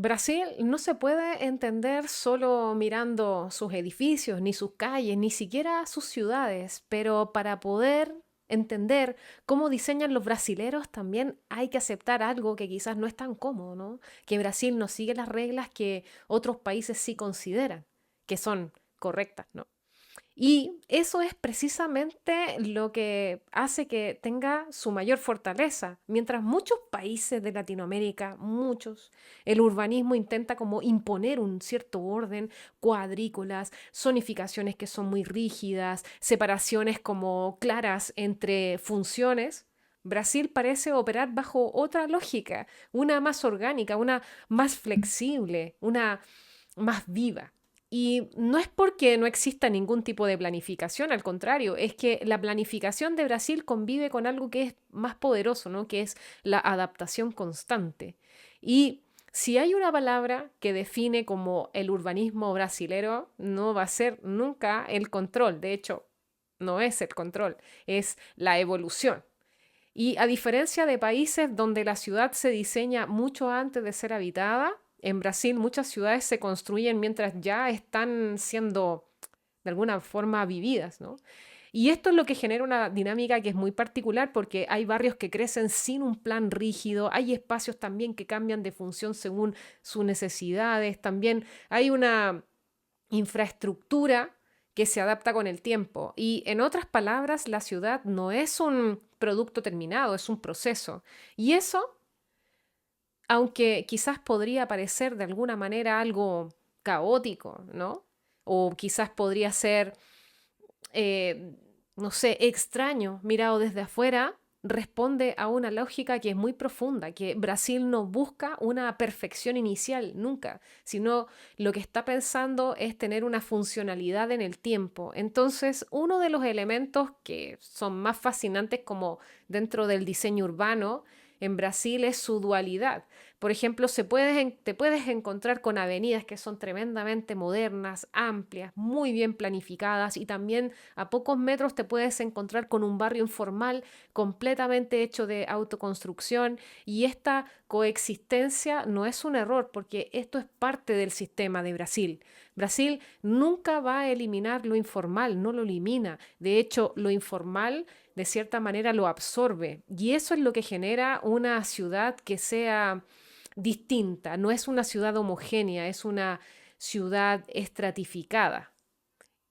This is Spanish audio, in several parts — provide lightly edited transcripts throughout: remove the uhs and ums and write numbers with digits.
Brasil no se puede entender solo mirando sus edificios, ni sus calles, ni siquiera sus ciudades, pero para poder entender cómo diseñan los brasileros también hay que aceptar algo que quizás no es tan cómodo, ¿no? Que Brasil no sigue las reglas que otros países sí consideran que son correctas, ¿no? Y eso es precisamente lo que hace que tenga su mayor fortaleza. Mientras muchos países de Latinoamérica, muchos, el urbanismo intenta como imponer un cierto orden, cuadrículas, zonificaciones que son muy rígidas, separaciones como claras entre funciones. Brasil parece operar bajo otra lógica, una más orgánica, una más flexible, una más viva. Y no es porque no exista ningún tipo de planificación, al contrario, es que la planificación de Brasil convive con algo que es más poderoso, ¿no? Que es la adaptación constante. Y si hay una palabra que define como el urbanismo brasilero, no va a ser nunca el control. De hecho, no es el control, es la evolución. Y a diferencia de países donde la ciudad se diseña mucho antes de ser habitada, en Brasil muchas ciudades se construyen mientras ya están siendo de alguna forma vividas, ¿no? Y esto es lo que genera una dinámica que es muy particular porque hay barrios que crecen sin un plan rígido, hay espacios también que cambian de función según sus necesidades, también hay una infraestructura que se adapta con el tiempo. Y en otras palabras, la ciudad no es un producto terminado, es un proceso. Y eso, aunque quizás podría parecer de alguna manera algo caótico, ¿no? O quizás podría ser eh, no sé, extraño mirado desde afuera, responde a una lógica que es muy profunda, que Brasil no busca una perfección inicial nunca, sino lo que está pensando es tener una funcionalidad en el tiempo. Entonces, uno de los elementos que son más fascinantes como dentro del diseño urbano en Brasil es su dualidad. Por ejemplo, te puedes encontrar con avenidas que son tremendamente modernas, amplias, muy bien planificadas y también a pocos metros te puedes encontrar con un barrio informal completamente hecho de autoconstrucción y esta coexistencia no es un error porque esto es parte del sistema de Brasil. Brasil nunca va a eliminar lo informal, no lo elimina. De hecho, lo informal de cierta manera lo absorbe y eso es lo que genera una ciudad que sea distinta, no es una ciudad homogénea, es una ciudad estratificada.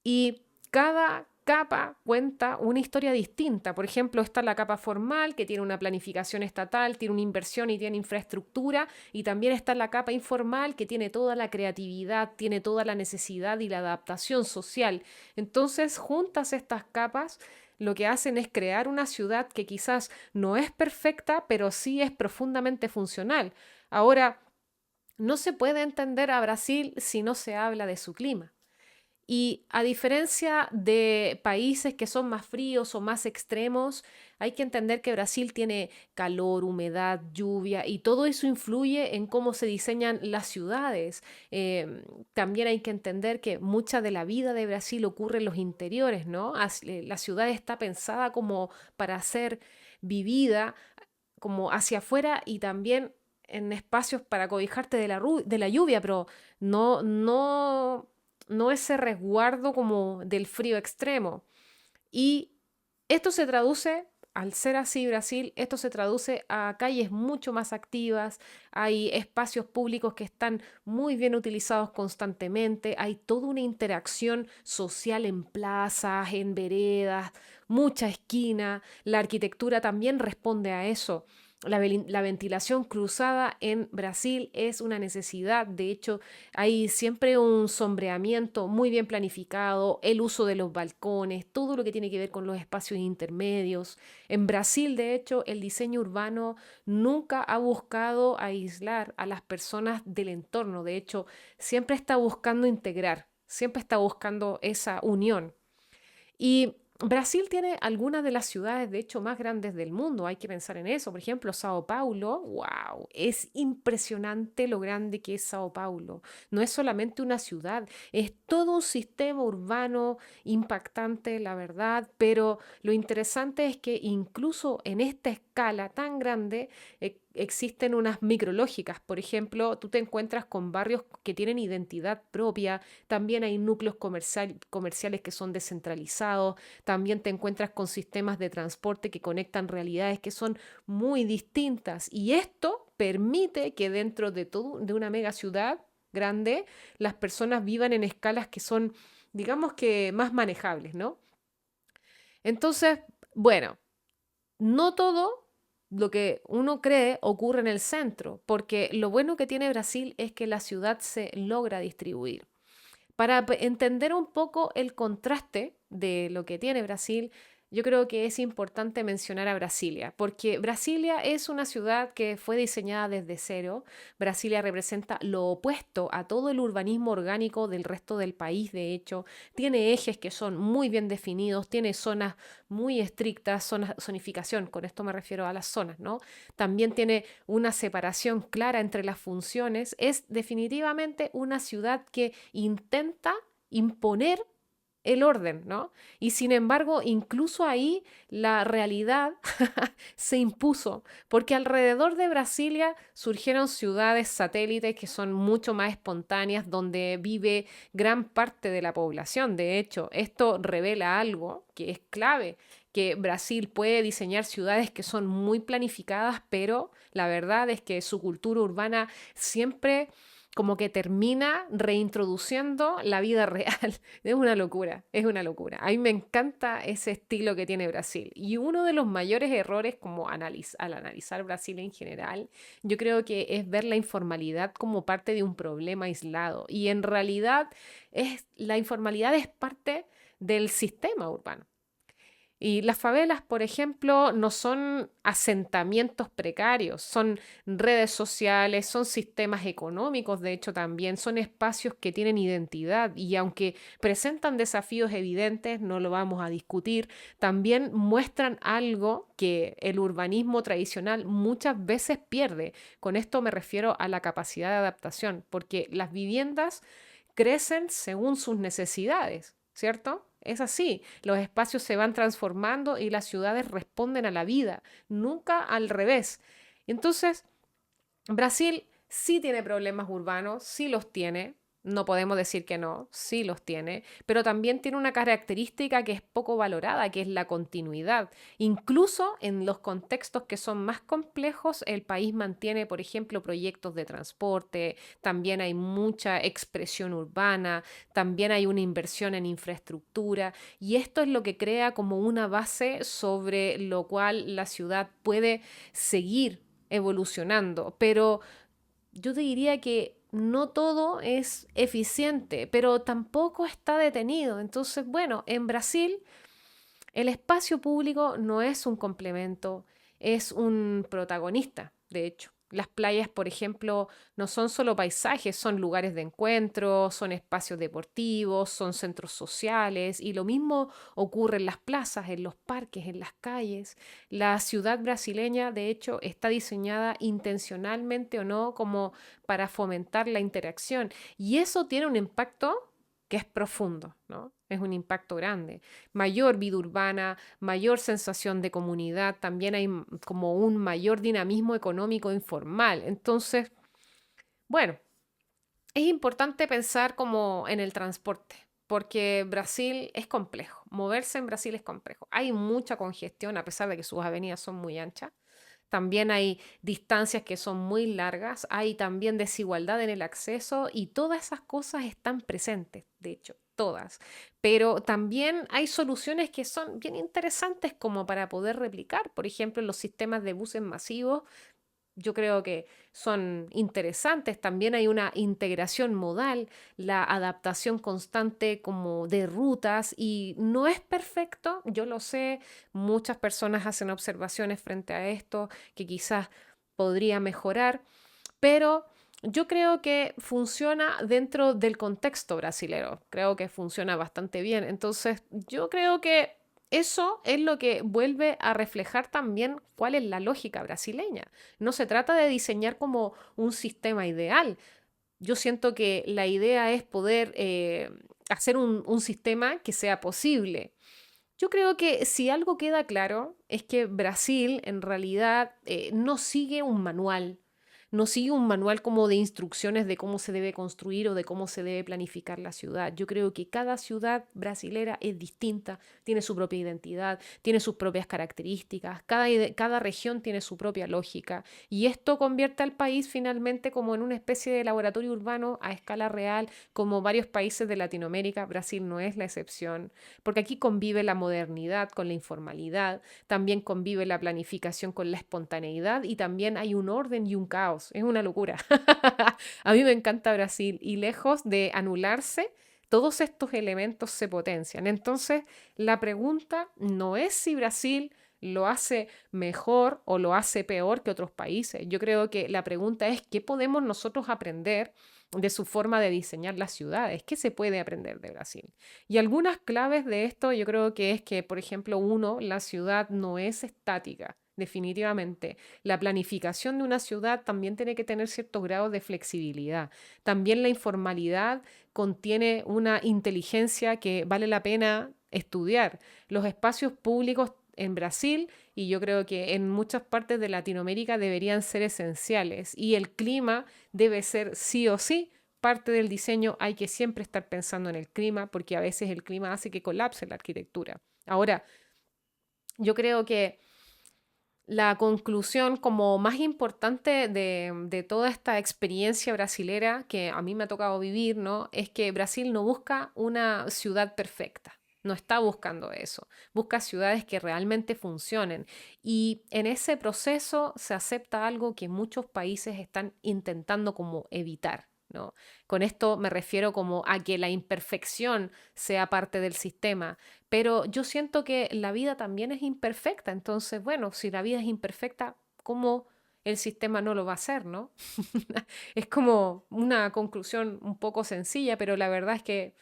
Y cada capa cuenta una historia distinta. Por ejemplo, está la capa formal, que tiene una planificación estatal, tiene una inversión y tiene infraestructura, y también está la capa informal, que tiene toda la creatividad, tiene toda la necesidad y la adaptación social. Entonces, juntas estas capas, lo que hacen es crear una ciudad que quizás no es perfecta, pero sí es profundamente funcional. Ahora, no se puede entender a Brasil si no se habla de su clima. Y a diferencia de países que son más fríos o más extremos, hay que entender que Brasil tiene calor, humedad, lluvia y todo eso influye en cómo se diseñan las ciudades. También hay que entender que mucha de la vida de Brasil ocurre en los interiores, ¿no? La ciudad está pensada como para ser vivida como hacia afuera y también en espacios para cobijarte de de la lluvia, pero no ese resguardo como del frío extremo. Y esto se traduce, al ser así Brasil, esto se traduce a calles mucho más activas, hay espacios públicos que están muy bien utilizados constantemente, hay toda una interacción social en plazas, en veredas, mucha esquina, la arquitectura también responde a eso. La ventilación cruzada en Brasil es una necesidad, de hecho hay siempre un sombreamiento muy bien planificado, el uso de los balcones, todo lo que tiene que ver con los espacios intermedios. En Brasil, de hecho, el diseño urbano nunca ha buscado aislar a las personas del entorno, de hecho, siempre está buscando integrar, siempre está buscando esa unión. Y Brasil tiene algunas de las ciudades, de hecho, más grandes del mundo. Hay que pensar en eso. Por ejemplo, Sao Paulo. ¡Wow! Es impresionante lo grande que es Sao Paulo. No es solamente una ciudad, es todo un sistema urbano impactante, la verdad. Pero lo interesante es que incluso en esta escala tan grande, existen unas micrológicas. Por ejemplo, tú te encuentras con barrios que tienen identidad propia, también hay núcleos comerciales que son descentralizados, también te encuentras con sistemas de transporte que conectan realidades que son muy distintas. Y esto permite que dentro de una mega ciudad grande, las personas vivan en escalas que son, digamos que, más manejables, ¿no? Entonces, bueno, no todo lo que uno cree ocurre en el centro, porque lo bueno que tiene Brasil es que la ciudad se logra distribuir. Para entender un poco el contraste de lo que tiene Brasil, yo creo que es importante mencionar a Brasilia, porque Brasilia es una ciudad que fue diseñada desde cero. Brasilia representa lo opuesto a todo el urbanismo orgánico del resto del país, de hecho. Tiene ejes que son muy bien definidos, tiene zonas muy estrictas, zonificación, con esto me refiero a las zonas, ¿no? También tiene una separación clara entre las funciones. Es definitivamente una ciudad que intenta imponer el orden, ¿no? Y sin embargo, incluso ahí la realidad se impuso, porque alrededor de Brasilia surgieron ciudades satélites que son mucho más espontáneas, donde vive gran parte de la población. De hecho, esto revela algo que es clave, que Brasil puede diseñar ciudades que son muy planificadas, pero la verdad es que su cultura urbana siempre como que termina reintroduciendo la vida real. Es una locura, es una locura. A mí me encanta ese estilo que tiene Brasil. Y uno de los mayores errores como al analizar Brasil en general, yo creo que es ver la informalidad como parte de un problema aislado. Y en realidad la informalidad es parte del sistema urbano. Y las favelas, por ejemplo, no son asentamientos precarios, son redes sociales, son sistemas económicos, de hecho también son espacios que tienen identidad y aunque presentan desafíos evidentes, no lo vamos a discutir, también muestran algo que el urbanismo tradicional muchas veces pierde. Con esto me refiero a la capacidad de adaptación, porque las viviendas crecen según sus necesidades, ¿cierto? Es así, los espacios se van transformando y las ciudades responden a la vida, nunca al revés. Entonces, Brasil sí tiene problemas urbanos, sí los tiene, no podemos decir que no, sí los tiene, pero también tiene una característica que es poco valorada, que es la continuidad. Incluso en los contextos que son más complejos, el país mantiene, por ejemplo, proyectos de transporte, también hay mucha expresión urbana, también hay una inversión en infraestructura y esto es lo que crea como una base sobre lo cual la ciudad puede seguir evolucionando, pero yo te diría que no todo es eficiente, pero tampoco está detenido. Entonces, bueno, en Brasil el espacio público no es un complemento, es un protagonista, de hecho. Las playas, por ejemplo, no son solo paisajes, son lugares de encuentro, son espacios deportivos, son centros sociales y lo mismo ocurre en las plazas, en los parques, en las calles. La ciudad brasileña, de hecho, está diseñada intencionalmente o no como para fomentar la interacción y eso tiene un impacto que es profundo, ¿no? Es un impacto grande. Mayor vida urbana, mayor sensación de comunidad, también hay como un mayor dinamismo económico informal. Entonces, bueno, es importante pensar como en el transporte, porque Brasil es complejo. Moverse en Brasil es complejo. Hay mucha congestión a pesar de que sus avenidas son muy anchas. También hay distancias que son muy largas, hay también desigualdad en el acceso y todas esas cosas están presentes, de hecho, todas. Pero también hay soluciones que son bien interesantes como para poder replicar. Por ejemplo, los sistemas de buses masivos yo creo que son interesantes. También hay una integración modal, la adaptación constante como de rutas y no es perfecto, yo lo sé, muchas personas hacen observaciones frente a esto que quizás podría mejorar, pero yo creo que funciona dentro del contexto brasilero, creo que funciona bastante bien. Entonces, yo creo que eso es lo que vuelve a reflejar también cuál es la lógica brasileña. No se trata de diseñar como un sistema ideal. Yo siento que la idea es poder hacer un sistema que sea posible. Yo creo que si algo queda claro es que Brasil en realidad no sigue un manual, no sigue un manual como de instrucciones de cómo se debe construir o de cómo se debe planificar la ciudad. Yo creo que cada ciudad brasilera es distinta, tiene su propia identidad, tiene sus propias características, cada región tiene su propia lógica y esto convierte al país finalmente como en una especie de laboratorio urbano a escala real, como varios países de Latinoamérica. Brasil no es la excepción porque aquí convive la modernidad con la informalidad, también convive la planificación con la espontaneidad y también hay un orden y un caos. Es una locura. A mí me encanta Brasil y lejos de anularse, todos estos elementos se potencian. Entonces, la pregunta no es si Brasil lo hace mejor o lo hace peor que otros países. Yo creo que la pregunta es qué podemos nosotros aprender de su forma de diseñar las ciudades, qué se puede aprender de Brasil. Y algunas claves de esto yo creo que es que, por ejemplo, uno, la ciudad no es estática. Definitivamente. La planificación de una ciudad también tiene que tener ciertos grados de flexibilidad. También la informalidad contiene una inteligencia que vale la pena estudiar. Los espacios públicos en Brasil y yo creo que en muchas partes de Latinoamérica deberían ser esenciales y el clima debe ser sí o sí parte del diseño. Hay que siempre estar pensando en el clima porque a veces el clima hace que colapse la arquitectura. Ahora, yo creo que la conclusión como más importante de toda esta experiencia brasilera que a mí me ha tocado vivir, ¿no? Es que Brasil no busca una ciudad perfecta. No está buscando eso, busca ciudades que realmente funcionen. Y en ese proceso se acepta algo que muchos países están intentando como evitar, ¿no? Con esto me refiero como a que la imperfección sea parte del sistema, pero yo siento que la vida también es imperfecta, entonces, bueno, si la vida es imperfecta, ¿cómo el sistema no lo va a hacer, no? Es como una conclusión un poco sencilla, pero la verdad es que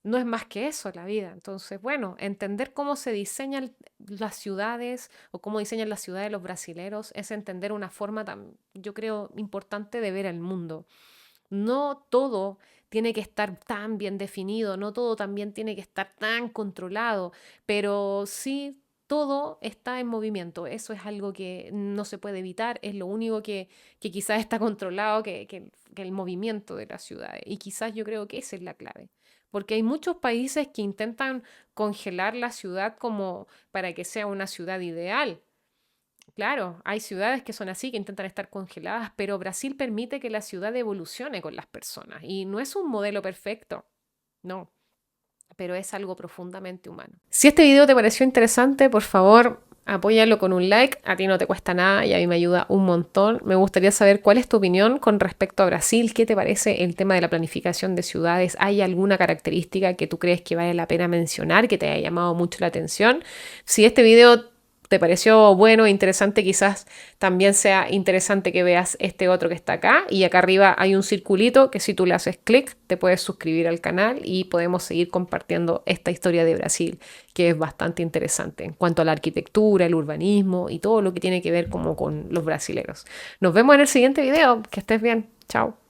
no es más que eso la vida. Entonces, bueno, entender cómo se diseñan las ciudades o cómo diseñan las ciudades los brasileros es entender una forma tan, yo creo, importante de ver el mundo. No todo tiene que estar tan bien definido, no todo también tiene que estar tan controlado, pero sí todo está en movimiento. Eso es algo que no se puede evitar, es lo único que quizás está controlado, que el movimiento de las ciudades. Y quizás yo creo que esa es la clave. Porque hay muchos países que intentan congelar la ciudad como para que sea una ciudad ideal. Claro, hay ciudades que son así, que intentan estar congeladas, pero Brasil permite que la ciudad evolucione con las personas y no es un modelo perfecto, no, pero es algo profundamente humano. Si este video te pareció interesante, por favor, apóyalo con un like, a ti no te cuesta nada y a mí me ayuda un montón. Me gustaría saber cuál es tu opinión con respecto a Brasil, qué te parece el tema de la planificación de ciudades, ¿hay alguna característica que tú crees que vale la pena mencionar, que te haya llamado mucho la atención? Si este video te pareció bueno e interesante, quizás también sea interesante que veas este otro que está acá. Y acá arriba hay un circulito que si tú le haces clic te puedes suscribir al canal y podemos seguir compartiendo esta historia de Brasil, que es bastante interesante en cuanto a la arquitectura, el urbanismo y todo lo que tiene que ver como con los brasileros. Nos vemos en el siguiente video. Que estés bien. Chao.